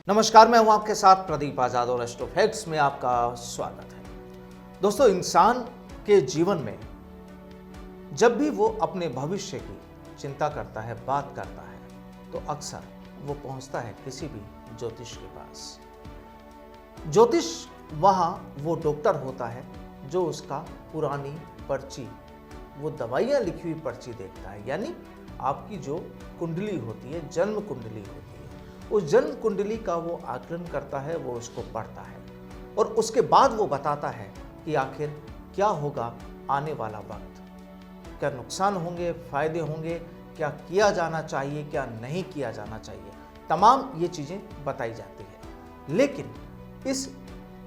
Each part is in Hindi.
नमस्कार, मैं हूं आपके साथ प्रदीप आजाद और एस्ट्रो फैक्ट्स में आपका स्वागत है। दोस्तों, इंसान के जीवन में जब भी वो अपने भविष्य की चिंता करता है, बात करता है, तो अक्सर वो पहुंचता है किसी भी ज्योतिष के पास। ज्योतिष वहां वो डॉक्टर होता है जो उसका पुरानी पर्ची, वो दवाइयां लिखी हुई पर्ची देखता है, यानी आपकी जो कुंडली होती है, जन्म कुंडली होती है, उस जन्म कुंडली का वो आकलन करता है, वो उसको पढ़ता है और उसके बाद वो बताता है कि आखिर क्या होगा आने वाला वक्त, क्या नुकसान होंगे, फायदे होंगे, क्या किया जाना चाहिए, क्या नहीं किया जाना चाहिए, तमाम ये चीज़ें बताई जाती है। लेकिन इस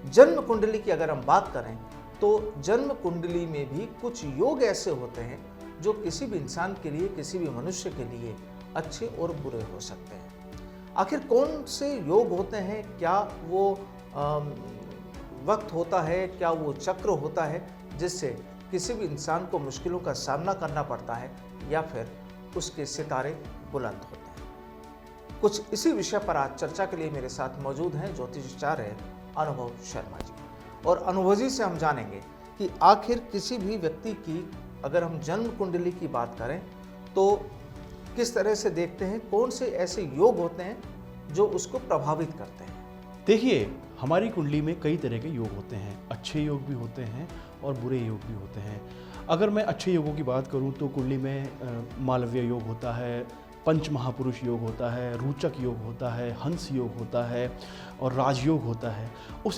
जन्म कुंडली की अगर हम बात करें तो जन्म कुंडली में भी कुछ योग ऐसे होते हैं जो किसी भी इंसान के लिए, किसी भी मनुष्य के लिए अच्छे और बुरे हो सकते हैं। आखिर कौन से योग होते हैं, क्या वो वक्त होता है, क्या वो चक्र होता है जिससे किसी भी इंसान को मुश्किलों का सामना करना पड़ता है या फिर उसके सितारे बुलंद होते हैं। कुछ इसी विषय पर आज चर्चा के लिए मेरे साथ मौजूद हैं ज्योतिषाचार्य अनुभव शर्मा जी, और अनुभव जी से हम जानेंगे कि आखिर किसी भी व्यक्ति की अगर हम जन्म कुंडली की बात करें तो किस तरह से देखते हैं, कौन से ऐसे योग होते हैं जो उसको प्रभावित करते हैं। देखिए, हमारी कुंडली में कई तरह के योग होते हैं। अच्छे योग भी होते हैं और बुरे योग भी होते हैं। अगर मैं अच्छे योगों की बात करूं तो कुंडली में मालव्य योग होता है, पंच महापुरुष योग होता है, रोचक योग होता है, हंस योग होता है और राजयोग होता है।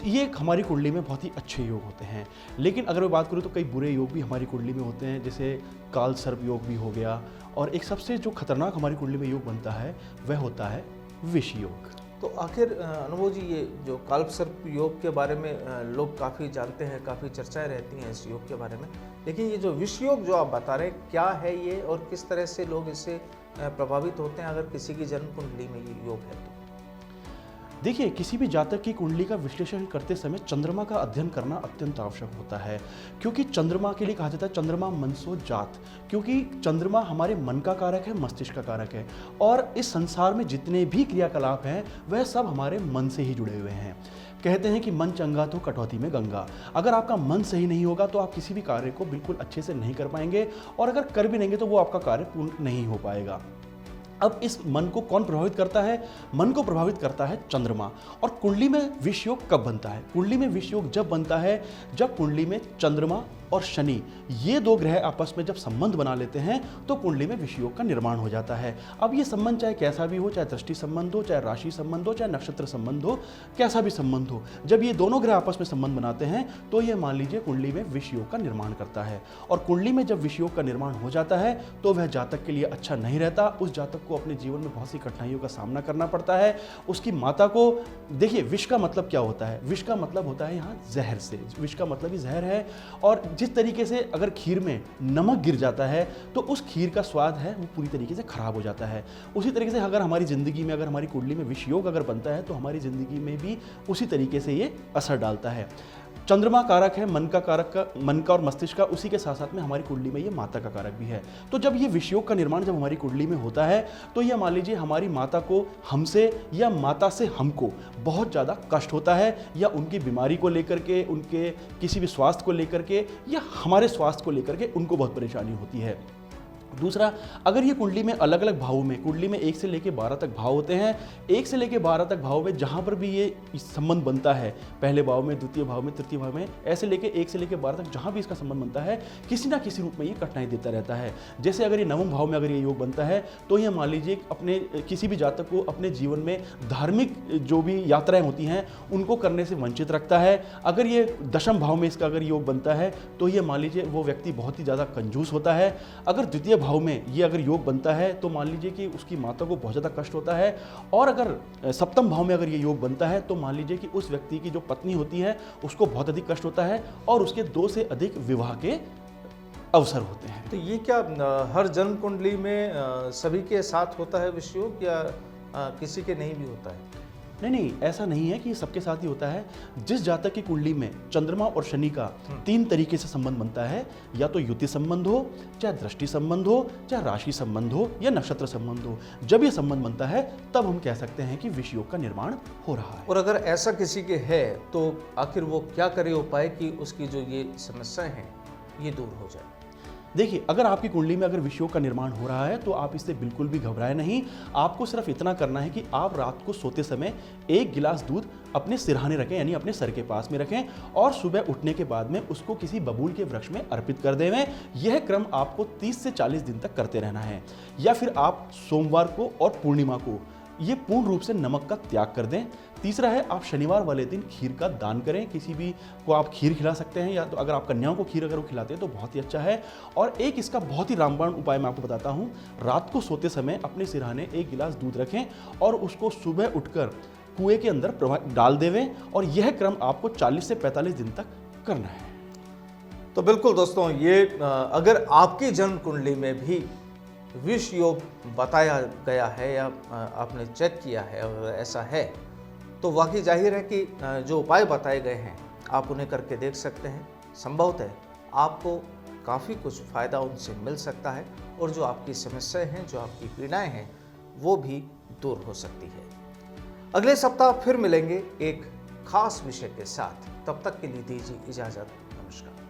ये हमारी कुंडली में बहुत ही अच्छे योग होते हैं। लेकिन अगर मैं बात करूं तो कई बुरे योग भी हमारी कुंडली में होते हैं, जैसे काल सर्प योग भी हो गया, और एक सबसे जो खतरनाक हमारी कुंडली में योग बनता है वह होता है विष योग। तो आखिर अनुभव जी, ये जो कालसर्प योग के बारे में लोग काफ़ी जानते हैं, काफ़ी चर्चाएं रहती हैं इस योग के बारे में, लेकिन ये जो विष योग जो आप बता रहे हैं, क्या है ये और किस तरह से लोग इससे प्रभावित होते हैं अगर किसी की जन्म कुंडली में ये योग है तो? देखिए, किसी भी जातक की कुंडली का विश्लेषण करते समय चंद्रमा का अध्ययन करना अत्यंत आवश्यक होता है, क्योंकि चंद्रमा के लिए कहा जाता है चंद्रमा मनसो जात, क्योंकि चंद्रमा हमारे मन का कारक है, मस्तिष्क का कारक है, और इस संसार में जितने भी क्रियाकलाप हैं वह सब हमारे मन से ही जुड़े हुए हैं। कहते हैं कि मन चंगा तो कटौती में गंगा। अगर आपका मन सही नहीं होगा तो आप किसी भी कार्य को बिल्कुल अच्छे से नहीं कर पाएंगे, और अगर कर भी लेंगे तो वो आपका कार्य पूर्ण नहीं हो पाएगा। अब इस मन को कौन प्रभावित करता है? मन को प्रभावित करता है चंद्रमा। और कुंडली में विष योग कब बनता है? कुंडली में विष योग जब बनता है जब कुंडली में चंद्रमा और शनि, ये दो ग्रह आपस में जब संबंध बना लेते हैं तो कुंडली में विष योग का निर्माण हो जाता है। अब ये संबंध चाहे कैसा भी हो, चाहे दृष्टि संबंध हो, चाहे राशि संबंध हो, चाहे नक्षत्र संबंध हो, कैसा भी संबंध हो, जब ये दोनों ग्रह आपस में संबंध बनाते हैं तो ये मान लीजिए कुंडली में विष योग का निर्माण करता है। और कुंडली में जब विष योग का निर्माण हो जाता है तो वह जातक के लिए अच्छा नहीं रहता। उस जातक को अपने जीवन में बहुत सी कठिनाइयों का सामना करना पड़ता है। उसकी माता को, देखिए, विष का मतलब क्या होता है? विष का मतलब होता है यहाँ जहर से। विष का मतलब ही जहर है। और जिस तरीके से अगर खीर में नमक गिर जाता है तो उस खीर का स्वाद है वो पूरी तरीके से खराब हो जाता है। उसी तरीके से अगर हमारी जिंदगी में, अगर हमारी कुंडली में विष योग अगर बनता है तो हमारी जिंदगी में भी उसी तरीके से ये असर डालता है। चंद्रमा कारक है मन का, कारक का, मन का और मस्तिष्क का, उसी के साथ साथ में हमारी कुंडली में ये माता का कारक भी है। तो जब ये विष योग का निर्माण जब हमारी कुंडली में होता है तो ये मान लीजिए हमारी माता को हमसे या माता से हमको बहुत ज़्यादा कष्ट होता है, या उनकी बीमारी को लेकर के, उनके किसी भी स्वास्थ्य को लेकर के, या हमारे स्वास्थ्य को लेकर के उनको बहुत परेशानी होती है। दूसरा, अगर ये कुंडली में अलग अलग भावों में, कुंडली में 1 से लेकर 12 तक भाव होते हैं, 1 से लेकर 12 तक भाव में जहाँ पर भी ये संबंध बनता है, पहले भाव में, द्वितीय भाव में, तृतीय भाव में, ऐसे लेके 1 से लेकर 12 तक जहाँ भी इसका संबंध बनता है, किसी ना किसी रूप में ये कठिनाई देता रहता है। जैसे अगर ये 9वें भाव में अगर ये योग बनता है तो ये मान लीजिए अपने किसी भी जातक को अपने जीवन में धार्मिक जो भी यात्राएं होती हैं उनको करने से वंचित रखता है। अगर ये 10वें भाव में इसका अगर योग बनता है तो ये मान लीजिए वो व्यक्ति बहुत ही ज़्यादा कंजूस होता है। अगर द्वितीय भाव में ये अगर योग बनता है तो मान लीजिए कि उसकी माता को बहुत ज़्यादा कष्ट होता है। और अगर 7वें भाव में अगर ये योग बनता है तो मान लीजिए कि उस व्यक्ति की जो पत्नी होती है उसको बहुत अधिक कष्ट होता है और उसके 2 से अधिक विवाह के अवसर होते हैं। तो ये क्या हर जन्म कुंडली में सभी के साथ होता है विष योग, या किसी के नहीं भी होता है? नहीं, ऐसा नहीं है कि ये सबके साथ ही होता है। जिस जातक की कुंडली में चंद्रमा और शनि का 3 तरीके से संबंध बनता है, या तो युति संबंध हो, चाहे दृष्टि संबंध हो, चाहे राशि संबंध हो, या नक्षत्र संबंध हो, जब ये संबंध बनता है तब हम कह सकते हैं कि विष योग का निर्माण हो रहा है। और अगर ऐसा किसी के है तो आखिर वो क्या करे उपाय कि उसकी जो ये समस्याएं हैं ये दूर हो जाए? देखिए, अगर आपकी कुंडली में अगर विष योग का निर्माण हो रहा है तो आप इससे बिल्कुल भी घबराएं नहीं। आपको सिर्फ इतना करना है कि आप रात को सोते समय 1 गिलास दूध अपने सिरहाने रखें, यानी अपने सर के पास में रखें, और सुबह उठने के बाद में उसको किसी बबूल के वृक्ष में अर्पित कर देवें। यह क्रम आपको 30 से 40 दिन तक करते रहना है। या फिर आप सोमवार को और पूर्णिमा को ये पूर्ण रूप से नमक का त्याग कर दें। तीसरा है, आप शनिवार वाले दिन खीर का दान करें। किसी भी को आप खीर खिला सकते हैं, या तो अगर आप कन्याओं को खीर अगर वो खिलाते हैं तो बहुत ही अच्छा है। और एक इसका बहुत ही रामबाण उपाय मैं आपको बताता हूँ। रात को सोते समय अपने सिरहाने 1 गिलास दूध रखें और उसको सुबह उठकर कुएं के अंदर डाल देवें, और यह क्रम आपको 40 से 45 दिन तक करना है। तो बिल्कुल दोस्तों, ये अगर आपकी जन्म कुंडली में भी विष योग बताया गया है या आपने चेक किया है और ऐसा है, तो वाकई जाहिर है कि जो उपाय बताए गए हैं आप उन्हें करके देख सकते हैं। संभवतः आपको काफ़ी कुछ फ़ायदा उनसे मिल सकता है और जो आपकी समस्याएं हैं, जो आपकी पीड़ाएं हैं, वो भी दूर हो सकती है। अगले सप्ताह फिर मिलेंगे एक खास विषय के साथ। तब तक के लिए दीजिए इजाज़त। नमस्कार।